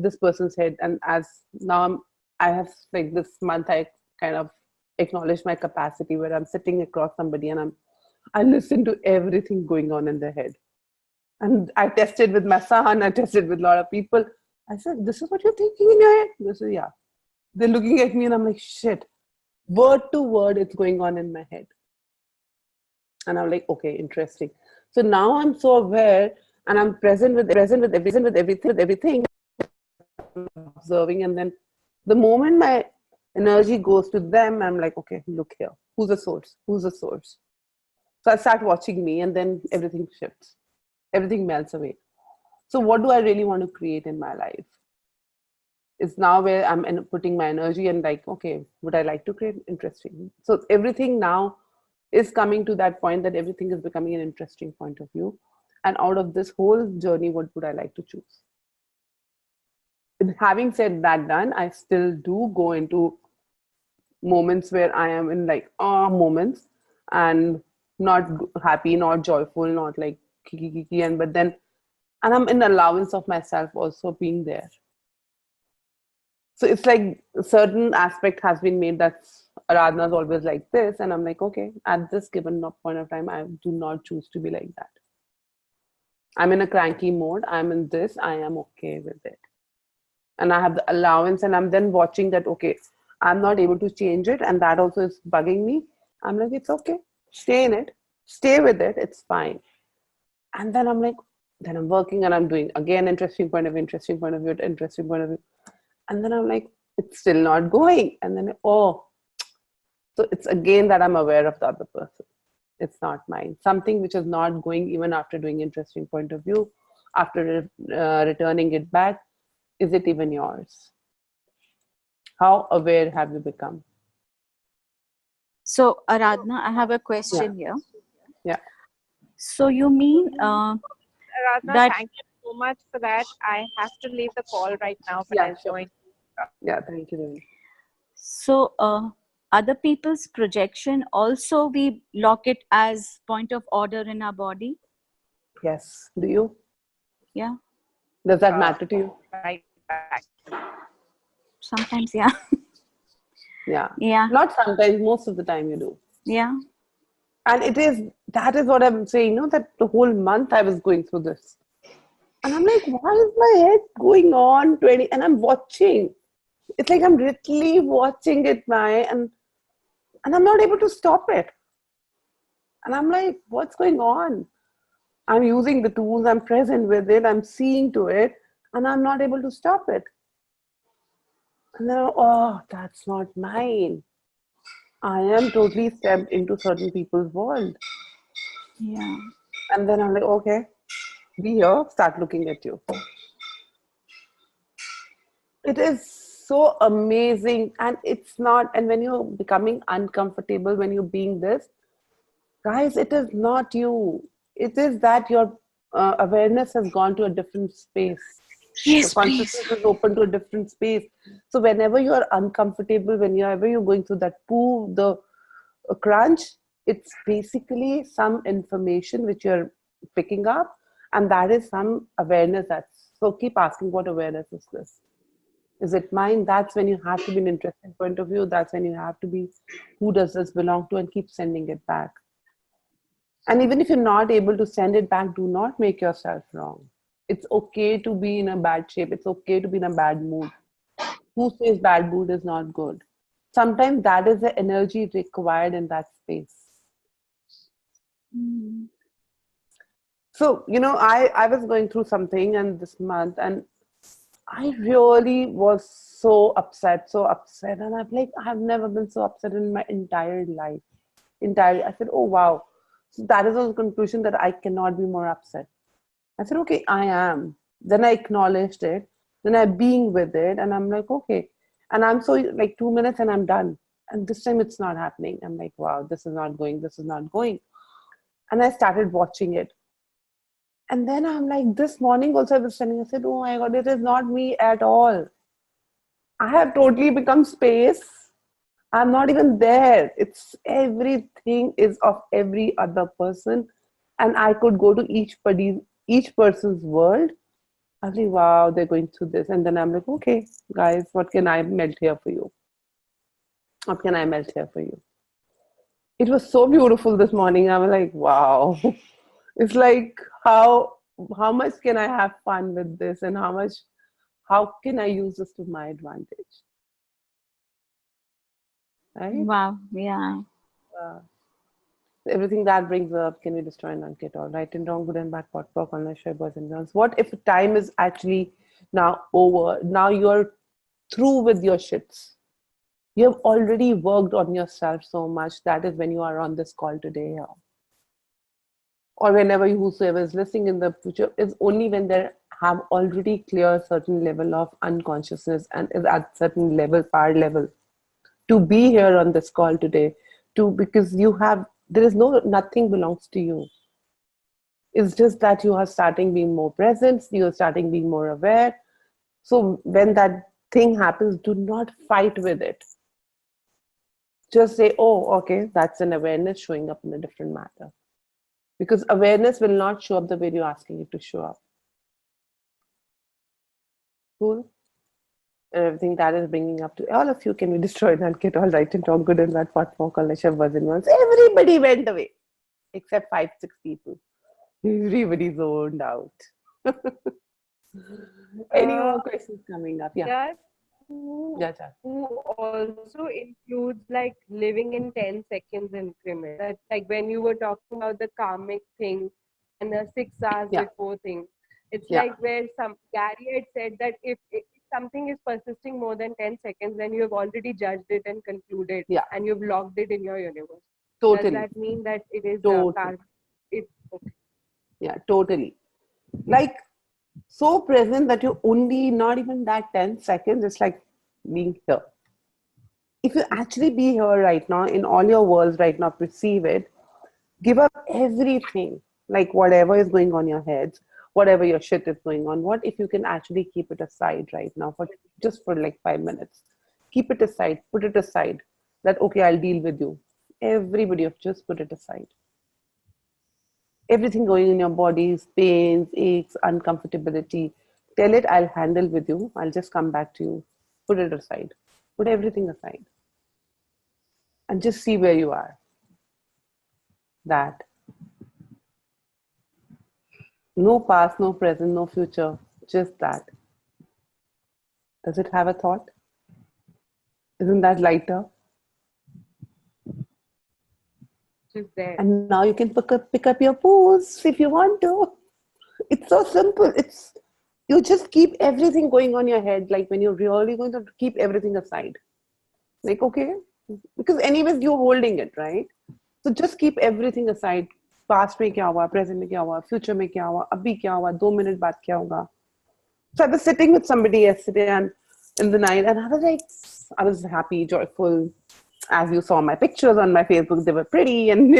And as now I have, like, this month I kind of acknowledge my capacity where I'm sitting across somebody and I listen to everything going on in their head. And I tested with my son, I tested with a lot of people. I said, this is what you're thinking in your head? They said, yeah. They're looking at me and I'm like, shit. Word to word, it's going on in my head. And I'm like, okay, interesting. So now I'm so aware and I'm present with everything, observing. And then the moment my energy goes to them, I'm like, okay, look here. Who's the source? So I start watching me, and then everything shifts. Everything melts away. So what do I really want to create in my life? It's now where I'm putting my energy and like, okay, would I like to create? Interesting. So everything now is coming to that point that everything is becoming an interesting point of view. And out of this whole journey, what would I like to choose? And having said that done, I still do go into moments where I am in like moments and not happy, not joyful, not like kiki, and I'm in allowance of myself also being there. So it's like a certain aspect has been made that Aradhana is always like this, and I'm like, okay, at this given point of time, I do not choose to be like that. I'm in a cranky mode. I'm in this. I am okay with it, and I have the allowance. And I'm then watching that. Okay, I'm not able to change it, and that also is bugging me. I'm like, it's okay. Stay in it. Stay with it. It's fine. And then I'm like, then I'm working and I'm doing again interesting point of view, interesting point of view, interesting point of view. And then I'm like, it's still not going. And then, oh, so it's again that I'm aware of the other person. It's not mine. Something which is not going even after doing interesting point of view, after returning it back, is it even yours? How aware have you become? So, Aradhana, I have a question here. Yeah. So you mean Aradhana, that... thank you so much for that. I have to leave the call right now, but I'll join. Yeah, thank you, Devi. So other people's projection also, we lock it as point of order in our body? Yes. Do you? Yeah. Does that matter to you? Right back. Sometimes, yeah. Yeah. Yeah. Not sometimes, most of the time you do. Yeah. And that is what I'm saying, that the whole month I was going through this. And I'm like, why is my head going on 20? And I'm watching. It's like I'm literally watching it, and I'm not able to stop it. And I'm like, what's going on? I'm using the tools, I'm present with it, I'm seeing to it, and I'm not able to stop it. And then, oh, that's not mine. I am totally stepped into certain people's world. Yeah. And then I'm like, okay, be here, start looking at you. It is so amazing. And it's not, and when you're becoming uncomfortable, when you're being this, guys, it is not you. It is that your awareness has gone to a different space. Yes, the consciousness is open to a different space. So whenever you are uncomfortable, whenever you're going through that poo, the crunch, it's basically some information which you're picking up, and that is some awareness. So keep asking, what awareness is this? Is it mine? That's when you have to be an interesting point of view. That's when you have to be, who does this belong to, and keep sending it back. And even if you're not able to send it back, do not make yourself wrong. It's okay to be in a bad shape. It's okay to be in a bad mood. Who says bad mood is not good? Sometimes that is the energy required in that space. Mm. So, I was going through something and this month, and I really was so upset. And I'm like, I've never been so upset in my entire life. I said, oh, wow. So that is the conclusion, that I cannot be more upset. I said, okay, I am. Then I acknowledged it. Then I'm being with it. And I'm like, okay. And I'm so like 2 minutes and I'm done. And this time it's not happening. I'm like, wow, this is not going. This is not going. And I started watching it. And then I'm like, this morning also I was telling, I said, oh my God, it is not me at all. I have totally become space. I'm not even there. It's everything is of every other person. And I could go to each person's world. I was like, wow, they're going through this. And then I'm like, okay, guys, what can I melt here for you? What can I melt here for you? It was so beautiful this morning. I was like, wow. It's like, how much can I have fun with this, and how can I use this to my advantage? Right? Wow. Yeah. Everything that brings up, can we destroy and not get all right and wrong, good and bad, pot, pork, online, share, boys and girls? What if time is actually now over? Now you're through with your shits. You have already worked on yourself so much. That is when you are on this call today. Or whenever whosoever is listening in the future, is only when they have already cleared certain level of unconsciousness and is at certain level, power level, to be here on this call today, because there is nothing belongs to you. It's just that you are starting being more present, you are starting being more aware. So when that thing happens, do not fight with it. Just say, oh, okay, that's an awareness showing up in a different matter. Because awareness will not show up the way you're asking it to show up. Cool? everything that is bringing up to all of you can be destroyed and get all right and talk good and that what more collection was in once. Everybody went away except 5-6 people. Everybody zoned out. Any more questions coming up? Yeah. Who also includes like living in 10 seconds increment. That's like when you were talking about the karmic thing and the 6 hours before thing. It's like where Gary had said that if something is persisting more than 10 seconds, then you have already judged it and concluded and you've logged it in your universe. Totally. Does that mean that it is totally. Okay. Yeah, totally. Like so present that you only not even that 10 seconds, it's like being here. If you actually be here right now, in all your worlds right now, perceive it, give up everything, like whatever is going on your heads, whatever your shit is going on, what if you can actually keep it aside right now for just for like 5 minutes? Keep it aside, put it aside. That, okay, I'll deal with you. Everybody just put it aside. Everything going in your body, pains, aches, uncomfortability, tell it, I'll handle with you. I'll just come back to you. Put it aside. Put everything aside. And just see where you are. That. No past, no present, no future. Just that. Does it have a thought? Isn't that lighter? Just there. And now you can pick up your poos if you want to. It's so simple. You just keep everything going on your head, like when you're really going to keep everything aside. Like, okay, because anyways you're holding it, right? So just keep everything aside. Past mein kya hua, present mein kya hua, future mein kya hua, abhi kya hua, 2 minute baad kya hoga. So I was sitting with somebody yesterday and in the night, and I was happy, joyful. As you saw my pictures on my Facebook, they were pretty, and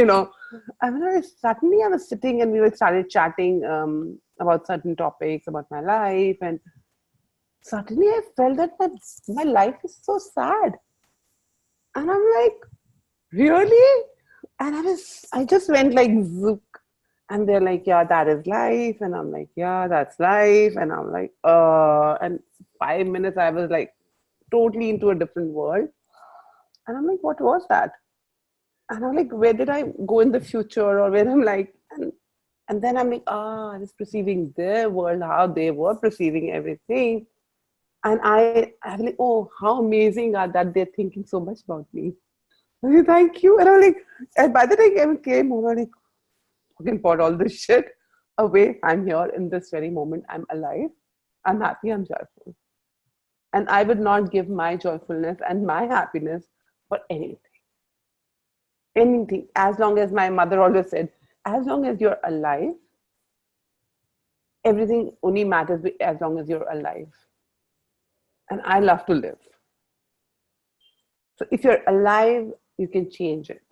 suddenly I was sitting and we started chatting about certain topics about my life, and suddenly I felt that my life is so sad, and I'm like, really? And I just went like zook, and they're like, yeah, that is life, and I'm like, yeah, that's life, and I'm like, and 5 minutes I was like totally into a different world. And I'm like, what was that? And I'm like, where did I go in the future? Or where I'm like, and then I'm like, I was perceiving their world, how they were perceiving everything. And I'm like, oh, how amazing that they're thinking so much about me. Like, thank you. And I'm like, and by the time I came home, I'm like, fucking put all this shit away. I'm here in this very moment. I'm alive. I'm happy. I'm joyful. And I would not give my joyfulness and my happiness for anything. Anything. As long as my mother always said, as long as you're alive, everything only matters as long as you're alive. And I love to live. So if you're alive, you can change it.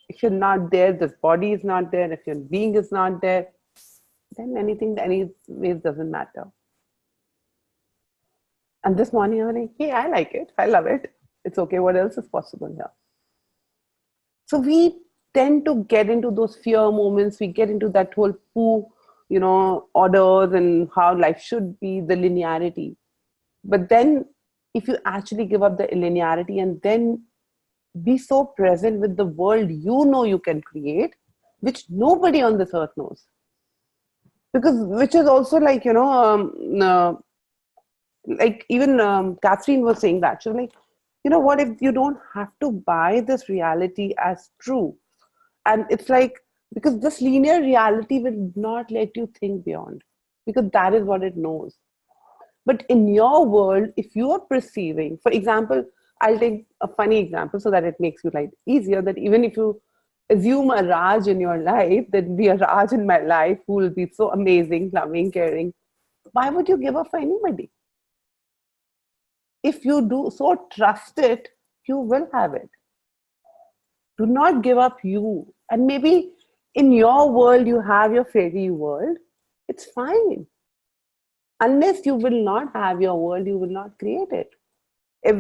If you're not there, this body is not there, if your being is not there, then anything, anyways, doesn't matter. And this morning I was like, hey, I like it. I love it. It's okay. What else is possible here? So we tend to get into those fear moments. We get into that whole poo, orders and how life should be, the linearity. But then if you actually give up the linearity and then be so present with the world you can create, which nobody on this earth knows. Which is also like, like even Catherine was saying that. She was like, what if you don't have to buy this reality as true? And it's like, because this linear reality will not let you think beyond, because that is what it knows. But in your world, if you are perceiving, for example, I'll take a funny example so that it makes you like easier, that even if you assume a Raj in your life, there'll be a Raj in my life who will be so amazing, loving, caring. Why would you give up for anybody? If you do so trust it, you will have it. Do not give up you. And maybe in your world, you have your fairy world. It's fine. Unless you will not have your world, you will not create it.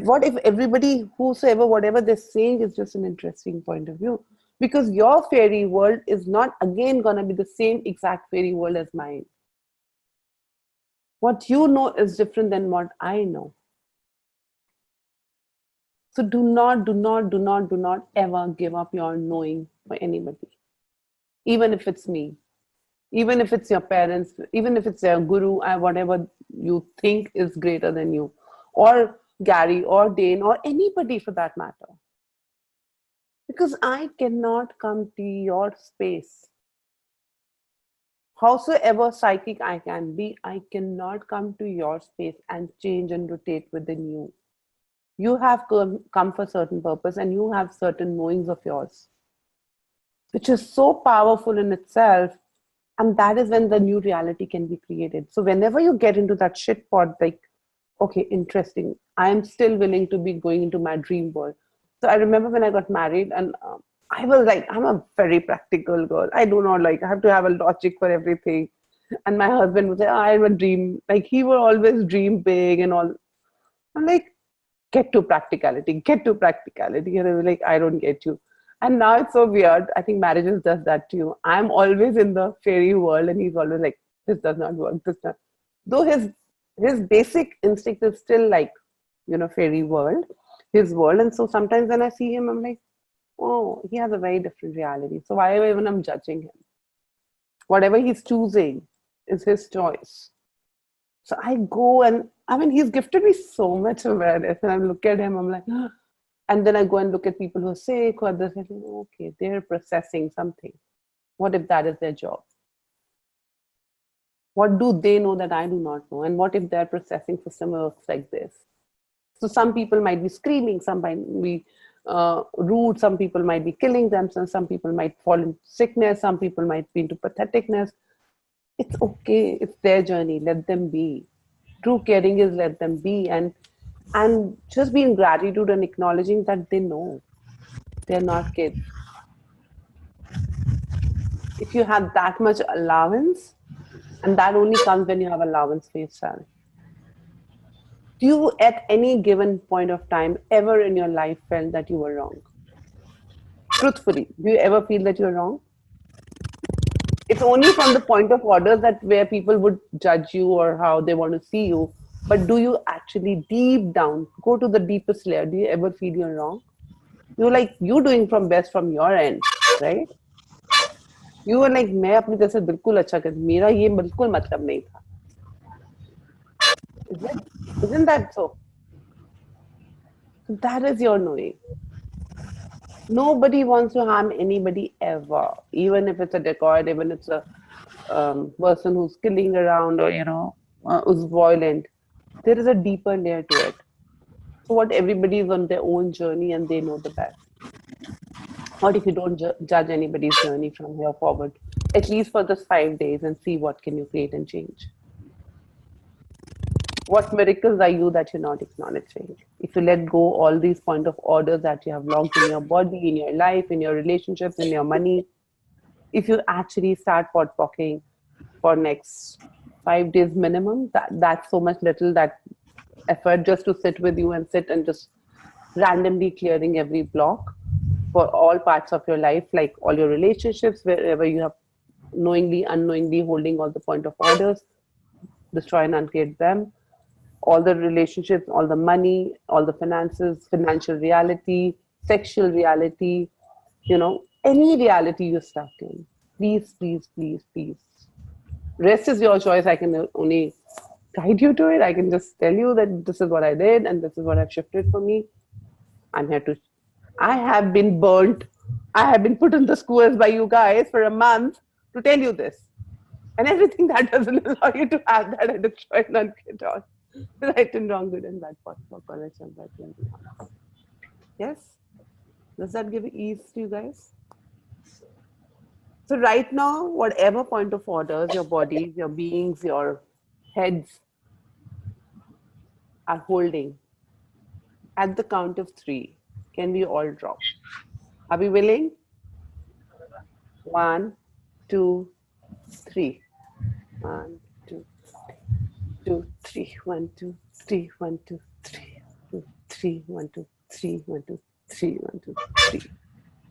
What if everybody, whosoever, whatever they're saying is just an interesting point of view? Because your fairy world is not again going to be the same exact fairy world as mine. What you know is different than what I know. So do not ever give up your knowing for anybody. Even if it's me, even if it's your parents, even if it's your guru, whatever you think is greater than you, or Gary or Dane or anybody for that matter. Because I cannot come to your space. Howsoever psychic I can be, I cannot come to your space and change and rotate within you. You have come for a certain purpose and you have certain knowings of yours, which is so powerful in itself. And that is when the new reality can be created. So whenever you get into that shit pot, like, okay, interesting, I am still willing to be going into my dream world. So I remember when I got married and I was like, I'm a very practical girl. I do not like, I have to have a logic for everything. And my husband would say, I have a dream. Like he would always dream big and all. I'm like, get to practicality. And I was like, I don't get you. And now it's so weird. I think marriages does that to you. I'm always in the fairy world and he's always like, this does not work. Though his basic instinct is still like, fairy world, his world. And so sometimes when I see him, I'm like, oh, he has a very different reality. So why even I'm judging him? Whatever he's choosing is his choice. So I go and, he's gifted me so much awareness. And I look at him, I'm like, oh. And then I go and look at people who are sick or others, like, okay, they're processing something. What if that is their job? What do they know that I do not know? And what if their processing system works like this? So some people might be screaming, some might be rude, some people might be killing themselves, some people might fall into sickness, some people might be into patheticness. It's okay. It's their journey. Let them be. True caring is let them be. And just be in gratitude and acknowledging that they know. They're not kids. If you have that much allowance, and that only comes when you have allowance for yourself. Do you at any given point of time ever in your life felt that you were wrong? Truthfully, do you ever feel that you're wrong? It's only from the point of orders that where people would judge you or how they want to see you. But do you actually deep down, go to the deepest layer, do you ever feel you're wrong? You're like, you're doing from best from your end, right? You were like, मैं अपनी तरफ से बिल्कुल अच्छा कर, मेरा ये बिल्कुल मतलब नहीं था. Isn't that so? So that is your knowing. Nobody wants to harm anybody ever, even if it's a dacoit, even if it's a person who's killing around or who's violent. There is a deeper layer to it. So what, everybody is on their own journey and they know the best. What if you don't judge anybody's journey from here forward, at least for this 5 days, and see what can you create and change? What miracles are you that you're not acknowledging? If you let go all these point of orders that you have logged in your body, in your life, in your relationships, in your money, if you actually start pot-pocking for next 5 days minimum, that's so much little, that effort just to sit with you and sit and just randomly clearing every block for all parts of your life, like all your relationships, wherever you have knowingly, unknowingly holding all the point of orders, destroy and uncreate them. All the relationships, all the money, all the finances, financial reality, sexual reality, any reality you're stuck in. Please, please, please, please. Rest is your choice. I can only guide you to it. I can just tell you that this is what I did and this is what I've shifted for me. I'm here to, I have been burnt. I have been put in the skewers by you guys for a month to tell you this. And everything that doesn't allow you to have that, I destroy and uncreate all. Right and wrong, good and bad, possible, correct and right and beyond. Yes? Does that give ease to you guys? So right now, whatever point of orders, your bodies, your beings, your heads are holding, at the count of 3, can we all drop? Are we willing? 1, 2, 3. 1, 2, 2, 3. 1, 2, 3. 1, 2, 3. 2, 3. 1, 2, 3. 1, 2, 3. 1, 2, 3.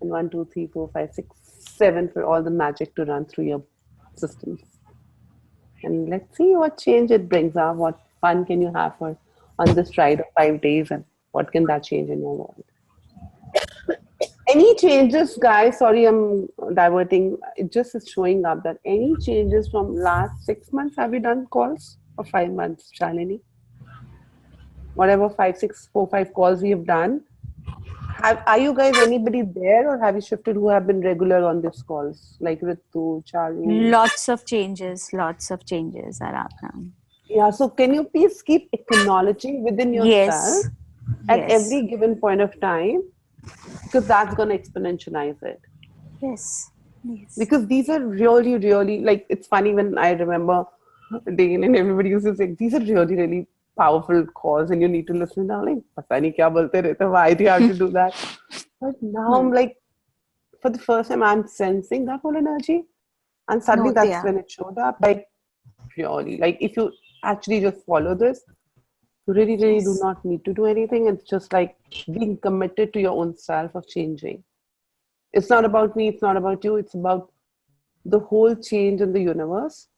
And 1, 2, 3, 4, 5, 6, 7 for all the magic to run through your systems. And let's see what change it brings up. What fun can you have on this ride of 5 days, and what can that change in your world? Any changes, guys? Sorry, I'm diverting. It just is showing up that any changes from last 6 months. Have you done calls or 5 months, Shalini? Whatever 5, 6, 4, 5 calls we have done. Are you guys anybody there, or have you shifted who have been regular on these calls, like Ritu, Charu? Lots of changes, Aradhana. Yeah, so can you please keep acknowledging within yourself Yes. at Yes. every given point of time, because that's going to exponentialize it. Yes. Yes. Because these are really, really, like, it's funny when I remember Dane and everybody used to say, these are really, really powerful calls and you need to listen down. Like, pata nahi kya bolte rehte, why do you have to do that? But now I'm like, for the first time, I'm sensing that whole energy. And suddenly that's when it showed up. Like, really, like, if you actually just follow this, you really, really do not need to do anything. It's just like being committed to your own self of changing. It's not about me, it's not about you, it's about the whole change in the universe,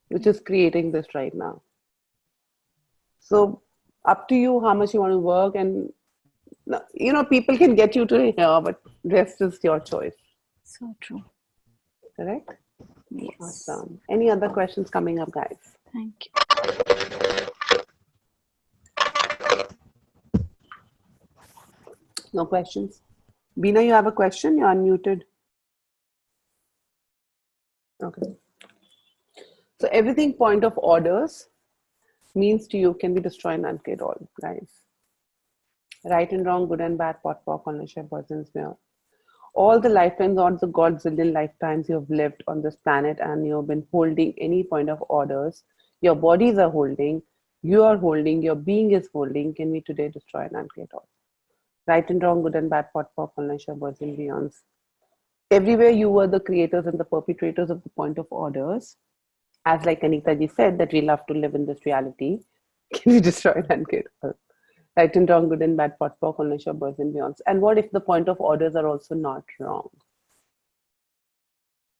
which is creating this right now. So up to you how much you want to work, and people can get you to here, but rest is your choice. So true. Correct? Yes. Awesome. Any other questions coming up, guys? Thank you. No questions? Beena, you have a question? You're unmuted. Okay. So everything point of orders means to you can be destroyed and uncreate all, guys. Right and wrong, good and bad, pot, pock, ownership, poisons, smear. All the lifetimes, or the godzillion lifetimes you have lived on this planet, and you have been holding any point of orders, your bodies are holding, you are holding, your being is holding, can be today destroyed and uncreate all. Right and wrong, good and bad, pot, pock, ownership, birds and beyonds. Everywhere you were the creators and the perpetrators of the point of orders. As like Anita ji said, that we love to live in this reality, can be destroyed and uncreate all. Right and wrong, good and bad, pot, pock, ownership, birds and beyonds. And what if the point of orders are also not wrong?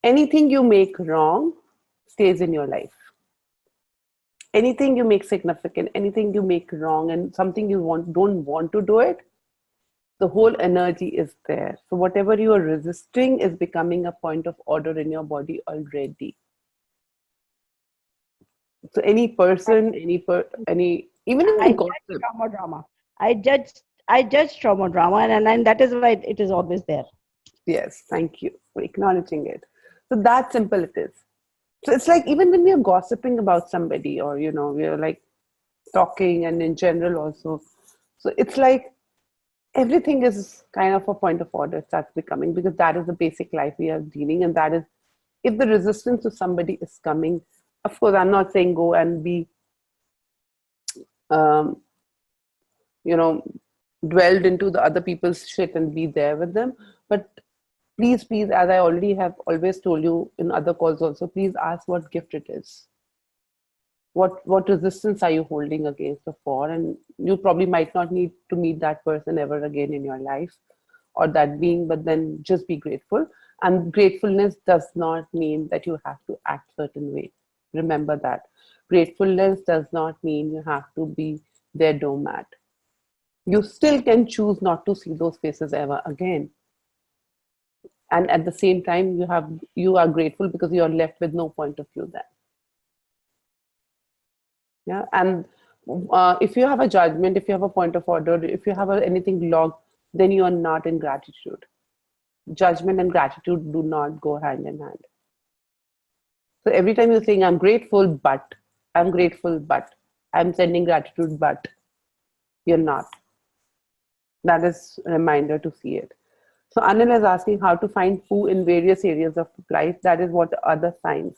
Anything you make wrong stays in your life. Anything you make significant, anything you make wrong, and something you don't want to do it, the whole energy is there. So whatever you are resisting is becoming a point of order in your body already. So any person, even in the gossip. Drama. I judge trauma drama, and that is why it is always there. Yes, thank you for acknowledging it. So that simple it is. So it's like even when we are gossiping about somebody, or we are like talking, and in general also. So it's like everything is kind of a point of order starts becoming, because that is the basic life we are dealing, and that is, if the resistance to somebody is coming, of course, I'm not saying go and be, dwelled into the other people's shit and be there with them. But please, as I already have always told you in other calls also, please ask what gift it is. What resistance are you holding against or for? And you probably might not need to meet that person ever again in your life, or that being, but then just be grateful. And gratefulness does not mean that you have to act certain way. Remember that. Gratefulness does not mean you have to be their doormat. You still can choose not to see those faces ever again. And at the same time, you are grateful because you are left with no point of view then. Yeah, and if you have a judgment, if you have a point of order, if you have anything logged, then you are not in gratitude. Judgment and gratitude do not go hand in hand. So every time you're saying, I'm grateful, but I'm sending gratitude, but you're not. That is a reminder to see it. So Anil is asking how to find poo in various areas of life. That is what other signs.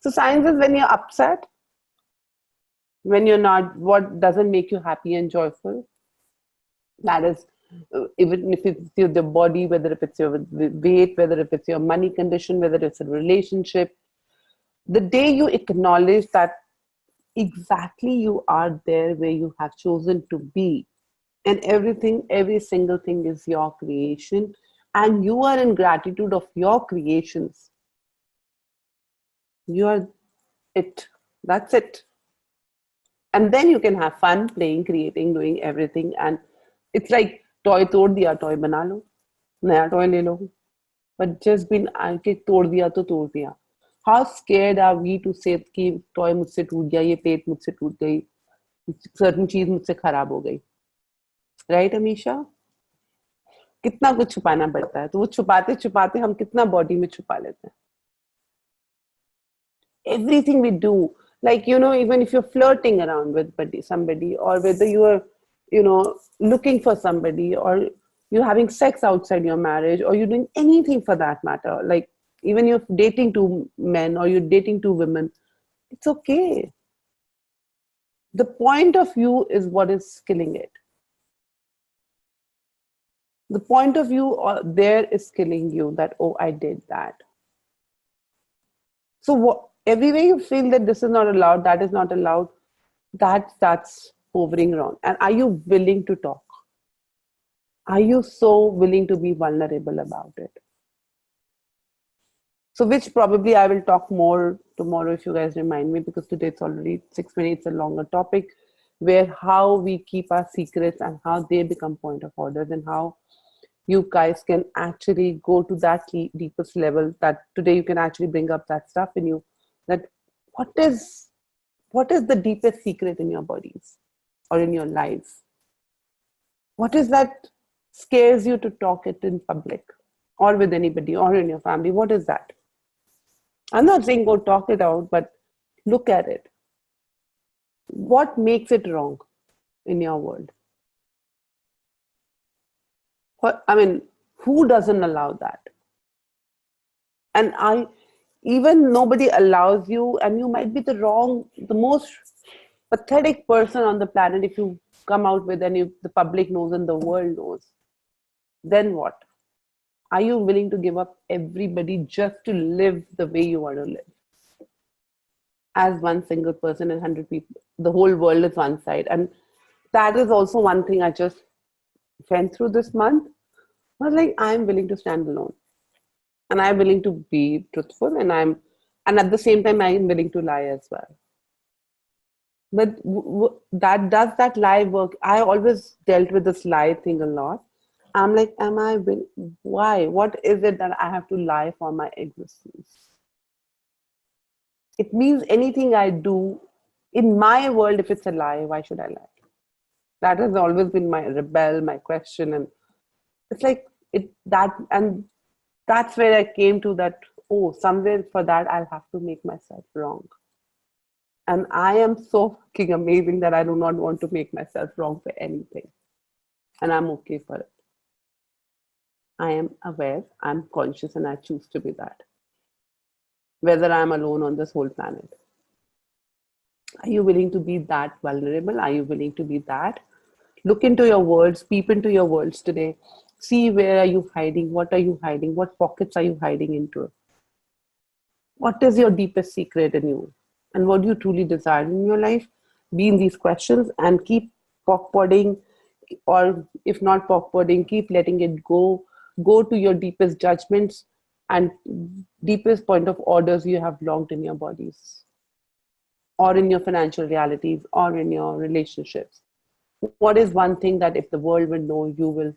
So signs is when you're upset, when you're not, what doesn't make you happy and joyful. That is, even if it's your the body, whether if it's your weight, whether if it's your money condition, whether it's a relationship. The day you acknowledge that exactly you are there where you have chosen to be, and every single thing is your creation, and you are in gratitude of your creations, you are it. That's it. And then you can have fun playing, creating, doing everything. And it's like toy tod diya, toy bana lo. Naya toy le lo. But just been आके तोड़ दिया तो तोड़ दिया. How scared are we to say कि toy मुझसे टूट गया, ये plate मुझसे टूट गई, certain चीज मुझसे खराब हो गई. Right, Amisha? कितना कुछ छुपाना पड़ता है. तो वो छुपाते छुपाते हम कितना body में छुपा लेते हैं. Everything we do, like, even if you're flirting around with somebody, or whether you are, looking for somebody, or you're having sex outside your marriage, or you're doing anything for that matter, like even you're dating two men or you're dating two women, it's okay. The point of view is what is killing it. The point of view there is killing you, that, oh, I did that. So everywhere you feel that this is not allowed, that is not allowed, that's hovering around. And are you willing to talk? Are you so willing to be vulnerable about it? So which probably I will talk more tomorrow if you guys remind me, because today it's already 6 minutes, a longer topic, where how we keep our secrets and how they become point of orders, and how you guys can actually go to that deepest level, that today you can actually bring up that stuff in you, that what is the deepest secret in your bodies or in your lives? What is that scares you to talk it in public or with anybody or in your family? What is that? I'm not saying go talk it out, but look at it. What makes it wrong in your world? Who doesn't allow that? And even nobody allows you, and you might be the most pathetic person on the planet if you come out with, and if the public knows and the world knows. Then what? Are you willing to give up everybody just to live the way you want to live? As one single person and 100 people, the whole world is one side. And that is also one thing I just went through this month. I was like, I'm willing to stand alone. And I'm willing to be truthful, and at the same time, I'm willing to lie as well. But does that lie work? I always dealt with this lie thing a lot. I'm like, why? What is it that I have to lie for my existence? It means anything I do in my world, if it's a lie, why should I lie? That has always been my question. And it's like that's where I came to that, oh, somewhere for that, I'll have to make myself wrong. And I am so fucking amazing that I do not want to make myself wrong for anything. And I'm okay for it. I am aware, I'm conscious, and I choose to be that. Whether I'm alone on this whole planet. Are you willing to be that vulnerable? Are you willing to be that? Look into your words, peep into your words today. See, where are you hiding? What are you hiding? What pockets are you hiding into? What is your deepest secret in you? And what do you truly desire in your life? Be in these questions and keep pock-podding, or if not pock-podding, keep letting it go. Go to your deepest judgments and deepest point of orders you have logged in your bodies, or in your financial realities, or in your relationships. What is one thing that if the world will know, you will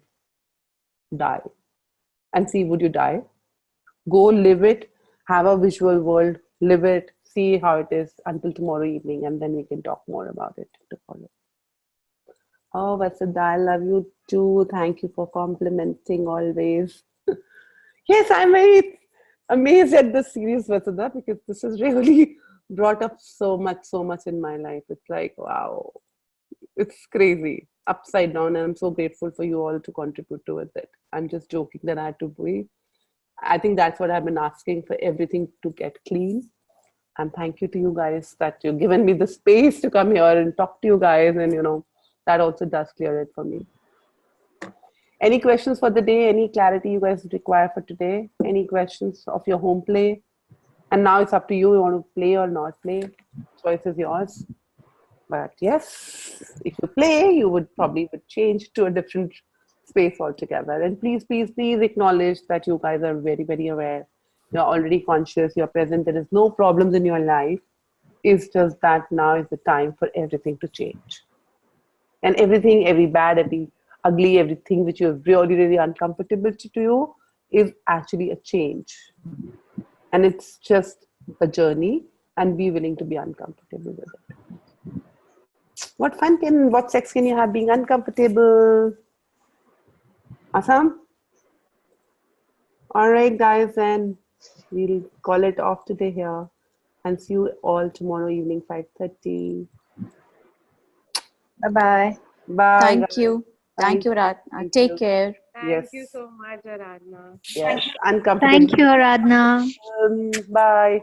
die? And see, would you die? Go live it, have a visual world, live it, see how it is until tomorrow evening, and then we can talk more about it to follow. Oh, Vasudha, I love you too. Thank you for complimenting always. Yes, I'm very amazed at this series, Vasudha, because this has really brought up so much in my life. It's like, wow, it's crazy, upside down, and I'm so grateful for you all to contribute to it. I'm just joking that I had to be. I think that's what I've been asking, for everything to get clean. And thank you to you guys that you've given me the space to come here and talk to you guys, and that also does clear it for me. Any questions for the day? Any clarity you guys require for today? Any questions of your home play? And now it's up to you. You want to play or not play? Choice is yours. But yes, if you play, you would probably change to a different space altogether. And please acknowledge that you guys are very, very aware. You're already conscious. You're present. There is no problems in your life. It's just that now is the time for everything to change. And everything, every bad, every ugly, everything which is really, really uncomfortable to you is actually a change. And it's just a journey, and be willing to be uncomfortable with it. What sex can you have being uncomfortable? Awesome. All right, guys, then we'll call it off today here, and see you all tomorrow evening, 5:30. Bye-bye. Bye. Thank guys. you. Thank you, Aradhana. Thank Take you. care. Thank you so much, Aradhana. Yes, uncomfortable. Thank you, Aradhana. Bye.